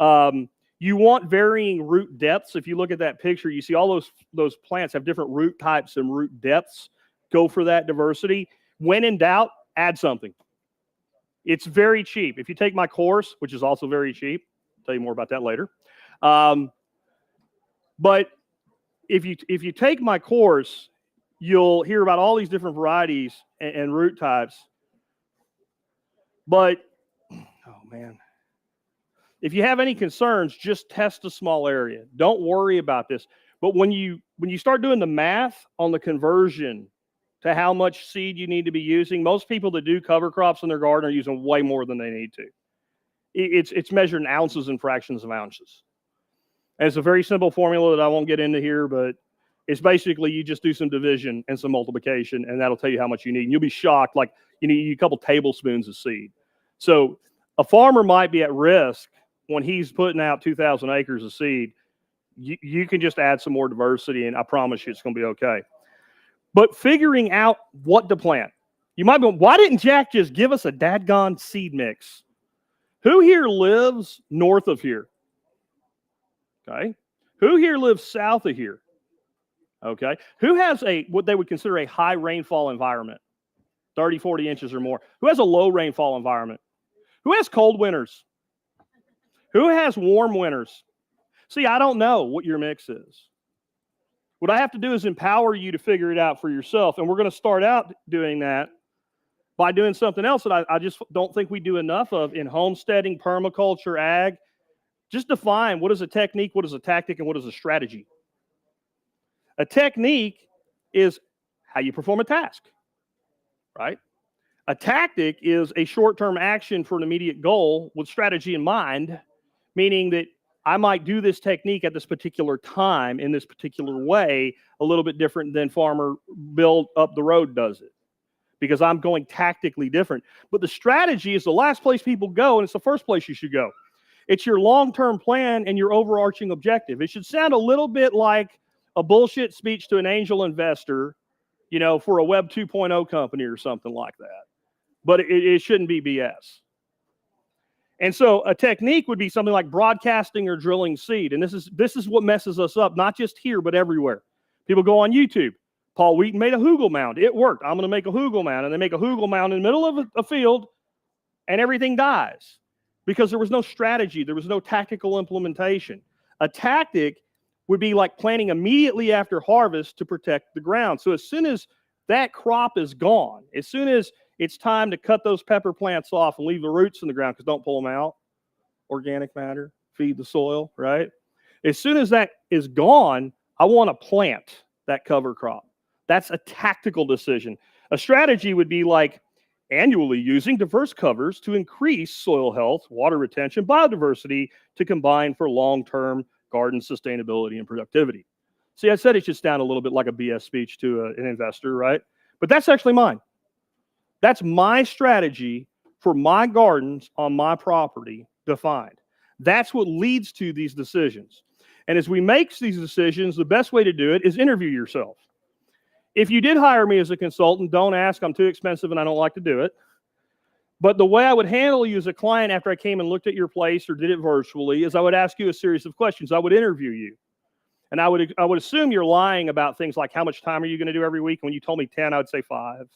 You want varying root depths. If you look at that picture, you see all those plants have different root types and root depths. Go for that diversity. When in doubt, add something. It's very cheap. If you take my course, which is also very cheap, I'll tell you more about that later. But if you take my course, you'll hear about all these different varieties and root types. But, oh man, if you have any concerns, just test a small area. Don't worry about this. But when you start doing the math on the conversion to how much seed you need to be using, most people that do cover crops in their garden are using way more than they need to. It's measured in ounces and fractions of ounces. And it's a very simple formula that I won't get into here, but it's basically you just do some division and some multiplication, and that'll tell you how much you need. And you'll be shocked, like you need a couple tablespoons of seed. So a farmer might be at risk when he's putting out 2,000 acres of seed. You can just add some more diversity, and I promise you it's going to be okay. But figuring out what to plant. You might be, why didn't Jack just give us a dadgone seed mix? Who here lives north of here? Okay. Who here lives south of here? Okay. Who has what they would consider a high rainfall environment? 30, 40 inches or more. Who has a low rainfall environment? Who has cold winters? Who has warm winters? See, I don't know what your mix is. What I have to do is empower you to figure it out for yourself. And we're going to start out doing that by doing something else that I just don't think we do enough of in homesteading, permaculture, ag. Just define what is a technique, what is a tactic, and what is a strategy. A technique is how you perform a task, right? A tactic is a short-term action for an immediate goal with strategy in mind, meaning that I might do this technique at this particular time in this particular way, a little bit different than farmer Bill up the road does it, because I'm going tactically different. But the strategy is the last place people go, and it's the first place you should go. It's your long-term plan and your overarching objective. It should sound a little bit like a bullshit speech to an angel investor, for a Web 2.0 company or something like that. But it shouldn't be BS. And so a technique would be something like broadcasting or drilling seed. And this is what messes us up, not just here, but everywhere. People go on YouTube. Paul Wheaton made a hugel mound. It worked. I'm going to make a hugel mound. And they make a hugel mound in the middle of a field, and everything dies because there was no strategy. There was no tactical implementation. A tactic would be like planting immediately after harvest to protect the ground. So as soon as that crop is gone, as soon as it's time to cut those pepper plants off and leave the roots in the ground, because don't pull them out. Organic matter, feed the soil, right? As soon as that is gone, I want to plant that cover crop. That's a tactical decision. A strategy would be like annually using diverse covers to increase soil health, water retention, biodiversity to combine for long-term garden sustainability and productivity. See, I said it should sound a little bit like a BS speech to an investor, right? But that's actually mine. That's my strategy for my gardens on my property defined. That's what leads to these decisions. And as we make these decisions, the best way to do it is interview yourself. If you did hire me as a consultant, don't ask, I'm too expensive and I don't like to do it. But the way I would handle you as a client after I came and looked at your place or did it virtually is I would ask you a series of questions. I would interview you. And I would assume you're lying about things like how much time are you going to do every week? And when you told me 10, I would say 5,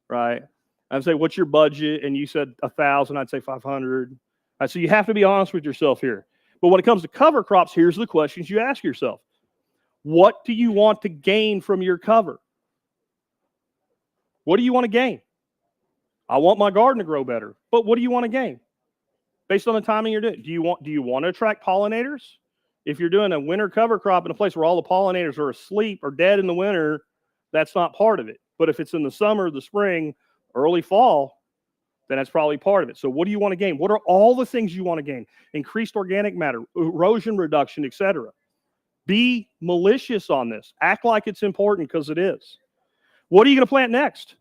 right? I'd say, what's your budget? And you said 1,000, I'd say 500. Right, so you have to be honest with yourself here. But when it comes to cover crops, here's the questions you ask yourself. What do you want to gain from your cover? What do you want to gain? I want my garden to grow better. But what do you want to gain? Based on the timing you're doing. Do you want to attract pollinators? If you're doing a winter cover crop in a place where all the pollinators are asleep or dead in the winter, that's not part of it. But if it's in the summer, the spring, early fall, then that's probably part of it. So what do you want to gain? What are all the things you want to gain? Increased organic matter, erosion reduction, etc. Be malicious on this. Act like it's important because it is. What are you going to plant next?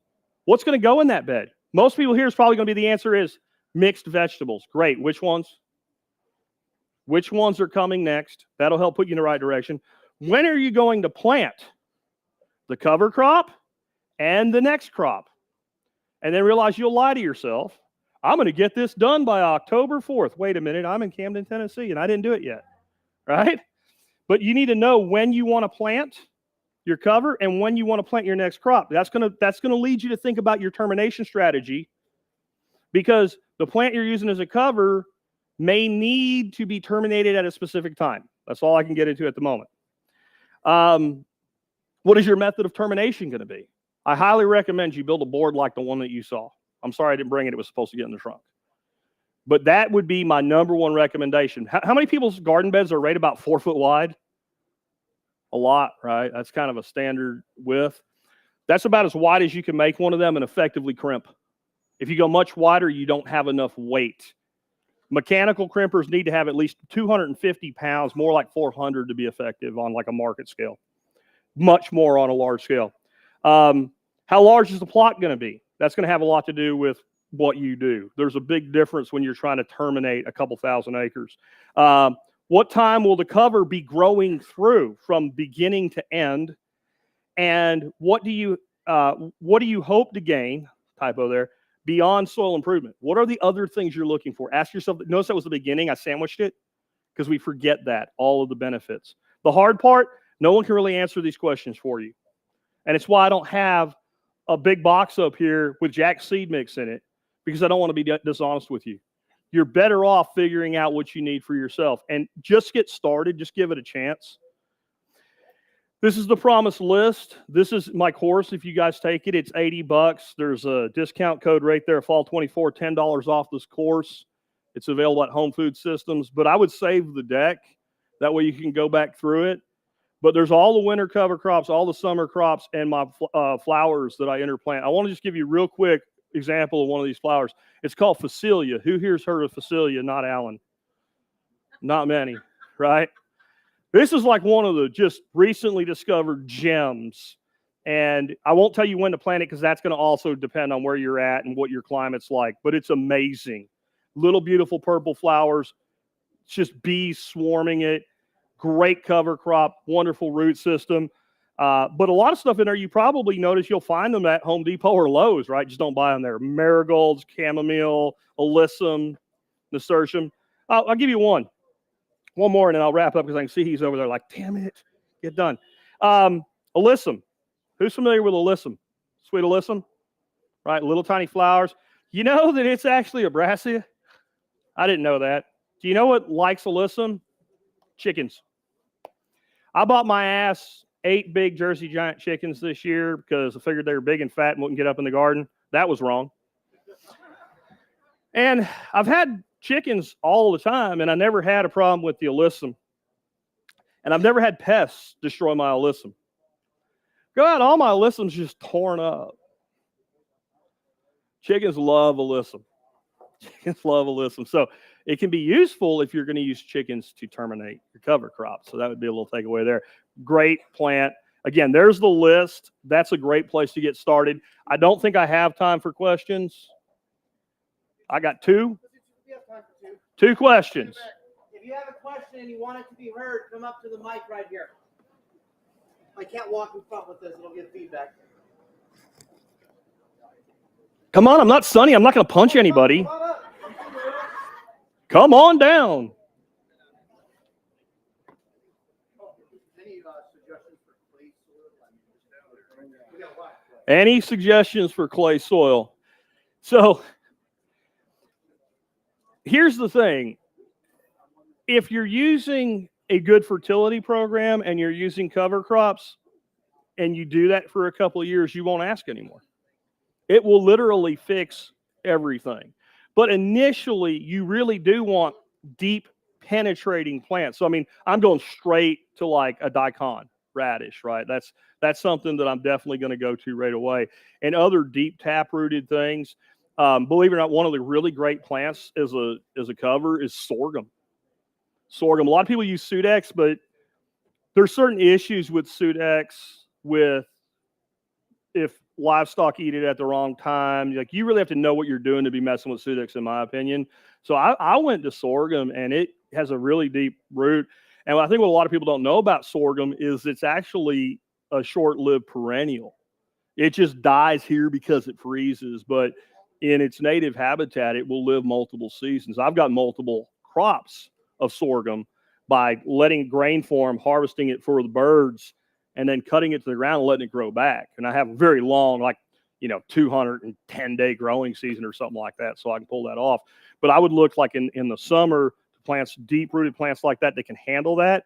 What's going to go in that bed? Most people here is probably going to be the answer is mixed vegetables. Great. Which ones? Which ones are coming next? That'll help put you in the right direction. When are you going to plant? The cover crop and the next crop. And then realize you'll lie to yourself. I'm going to get this done by October 4th. Wait a minute. I'm in Camden, Tennessee, and I didn't do it yet. Right? But you need to know when you want to plant your cover and when you want to plant your next crop. That's going to lead you to think about your termination strategy, because the plant you're using as a cover may need to be terminated at a specific time. That's all I can get into at the moment. What is your method of termination going to be? I highly recommend you build a board like the one that you saw. I'm sorry I didn't bring it. It was supposed to get in the trunk. But that would be my number one recommendation. How many people's garden beds are right about 4 foot wide? A lot, right? That's kind of a standard width. That's about as wide as you can make one of them and effectively crimp. If you go much wider, you don't have enough weight. Mechanical crimpers need to have at least 250 pounds, more like 400 to be effective on like a market scale. Much more on a large scale. How large is the plot going to be? That's going to have a lot to do with what you do. There's a big difference when you're trying to terminate a couple thousand acres. What time will the cover be growing through from beginning to end? And what do you hope to gain, typo there, beyond soil improvement? What are the other things you're looking for? Ask yourself, notice that was the beginning, I sandwiched it, because we forget that, all of the benefits. The hard part, no one can really answer these questions for you. And it's why I don't have a big box up here with Jack's seed mix in it, because I don't want to be dishonest with you. You're better off figuring out what you need for yourself. And just get started. Just give it a chance. This is the promised list. This is my course. If you guys take it, it's $80. There's a discount code right there, Fall 24, $10 off this course. It's available at Home Food Systems. But I would save the deck. That way you can go back through it. But there's all the winter cover crops, all the summer crops, and my flowers that I interplant. I want to just give you a real quick example of one of these flowers. It's called Phacelia. Who here's heard of Phacelia? Not Alan. Not many, right? This is like one of the just recently discovered gems. And I won't tell you when to plant it because that's going to also depend on where you're at and what your climate's like. But it's amazing. Little beautiful purple flowers. It's just bees swarming it. Great cover crop. Wonderful root system. But a lot of stuff in there, you probably notice you'll find them at Home Depot or Lowe's, right? Just don't buy them there. Marigolds, chamomile, alyssum, nasturtium. I'll give you one more, and then I'll wrap up because I can see he's over there like, damn it, get done. Alyssum. Who's familiar with alyssum? Sweet alyssum, right? Little tiny flowers. You know that it's actually a brassia? I didn't know that. Do you know what likes alyssum? Chickens. I bought my ass 8 big Jersey Giant chickens this year because I figured they were big and fat and wouldn't get up in the garden. That was wrong. And I've had chickens all the time, and I never had a problem with the alyssum. And I've never had pests destroy my alyssum. Go out, all my alyssum's just torn up. Chickens love alyssum. Chickens love alyssum. So it can be useful if you're going to use chickens to terminate your cover crop. So that would be a little takeaway there. Great plant. Again, there's the list. That's a great place to get started. I don't think I have time for questions. I got 2. 2 questions. If you have a question and you want it to be heard, come up to the mic right here. I can't walk in front with this. It'll give feedback. Come on, I'm not Sonny. I'm not going to punch anybody. Come on down. Any suggestions for clay soil? So here's the thing. If you're using a good fertility program and you're using cover crops and you do that for a couple of years, you won't ask anymore. It will literally fix everything. But initially, you really do want deep penetrating plants. So, I mean, I'm going straight to like a daikon radish, right? That's something that I'm definitely going to go to right away. And other deep tap-rooted things, believe it or not, one of the really great plants as a cover is sorghum. Sorghum. A lot of people use Sudex, but there's certain issues with Sudex with if livestock eat it at the wrong time. Like, you really have to know what you're doing to be messing with Sudex, in my opinion. So I went to sorghum, and it has a really deep root. And I think what a lot of people don't know about sorghum is it's actually a short-lived perennial. It just dies here because it freezes, but in its native habitat, it will live multiple seasons. I've got multiple crops of sorghum by letting grain form, harvesting it for the birds, and then cutting it to the ground and letting it grow back. And I have a very long, 210-day growing season or something like that, so I can pull that off. But I would look like in the summer, plants, deep-rooted plants like that can handle that.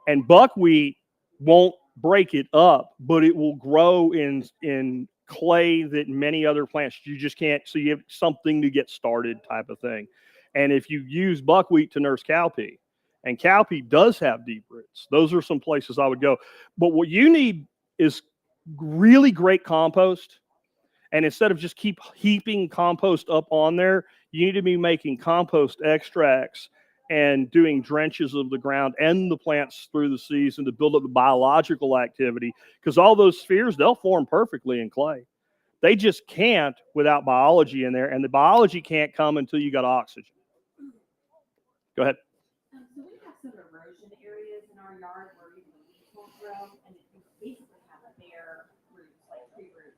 And buckwheat won't break it up, but it will grow in clay that many other plants you just can't. So you have something to get started type of thing. And if you use buckwheat to nurse cowpea, and cowpea does have deep roots, those are some places I would go. But what you need is really great compost. And instead of just keep heaping compost up on there, you need to be making compost extracts and doing drenches of the ground and the plants through the season to build up the biological activity, because all those spheres, they'll form perfectly in clay. They just can't without biology in there, and the biology can't come until you got oxygen. Go ahead. So we have some erosion areas in our yard where even the leaves won't grow, and you basically have bare roots, like tree roots.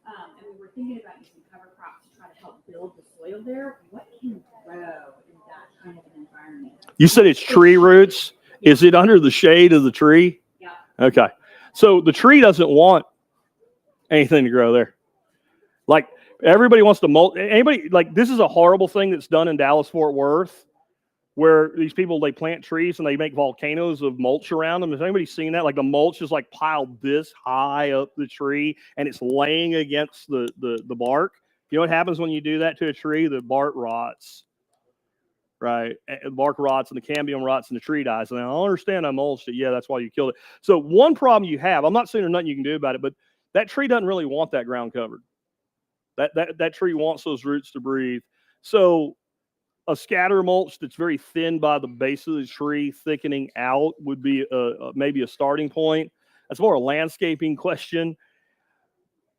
And we were thinking about using cover crops to try to help build the soil there. What can grow in that kind of an environment? You said it's tree roots. Yeah. Is it under the shade of the tree? Yeah. Okay. So the tree doesn't want anything to grow there. Like, everybody wants to mulch. Anybody, like, this is a horrible thing that's done in Dallas-Fort Worth, where these people, they plant trees and they make volcanoes of mulch around them. Has anybody seen that? Like, the mulch is like piled this high up the tree and it's laying against the bark. You know what happens when you do that to a tree? The bark rots, right? The bark rots and the cambium rots and the tree dies. And I don't understand, I mulched it. Yeah, that's why you killed it. So one problem you have, I'm not saying there's nothing you can do about it, but that tree doesn't really want that ground covered. That tree wants those roots to breathe. So a scatter mulch that's very thin by the base of the tree, thickening out, would be maybe a starting point. That's more a landscaping question.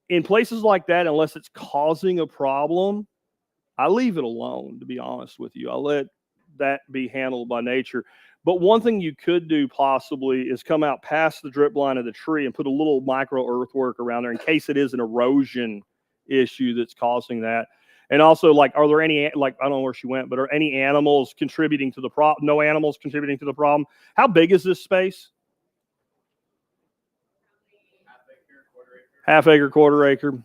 In places like that, unless it's causing a problem, I leave it alone, to be honest with you. I let that be handled by nature. But one thing you could do possibly is come out past the drip line of the tree and put a little micro earthwork around there in case it is an erosion issue that's causing that. And also, like, are there any, like, I don't know where she went, but are any animals contributing to the problem? No animals contributing to the problem. How big is this space? Half acre, quarter acre.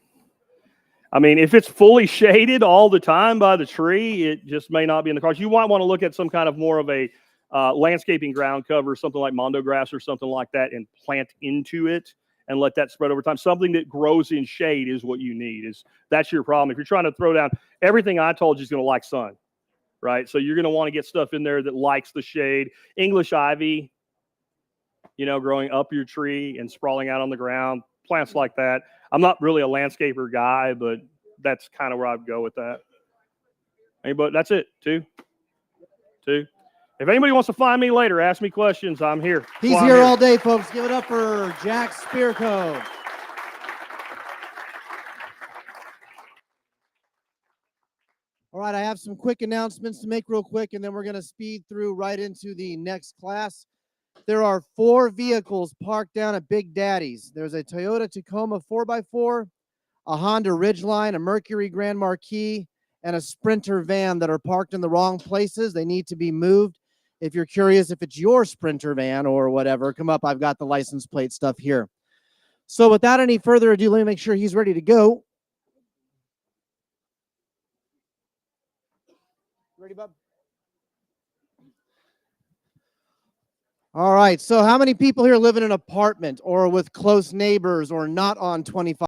I mean, if it's fully shaded all the time by the tree, it just may not be in the cards. You might want to look at some kind of more of a landscaping ground cover, something like mondo grass or something like that, and plant into it and let that spread over time. Something that grows in shade is what you need. That's your problem. If you're trying to throw down, everything I told you is going to like sun, right? So you're going to want to get stuff in there that likes the shade. English ivy, growing up your tree and sprawling out on the ground, plants like that. I'm not really a landscaper guy, but that's kind of where I'd go with that. Anybody? That's it. Two. If anybody wants to find me later, ask me questions. I'm here. He's here all day, folks. Give it up for Jack Spirko. All right, I have some quick announcements to make real quick, and then we're going to speed through right into the next class. There are 4 vehicles parked down at Big Daddy's. There's a Toyota Tacoma 4x4, a Honda Ridgeline, a Mercury Grand Marquis, and a Sprinter van that are parked in the wrong places. They need to be moved. If you're curious if it's your Sprinter van or whatever, come up. I've got the license plate stuff here. So without any further ado, let me make sure he's ready to go. Ready, bub? All right. So how many people here live in an apartment or with close neighbors or not on 25?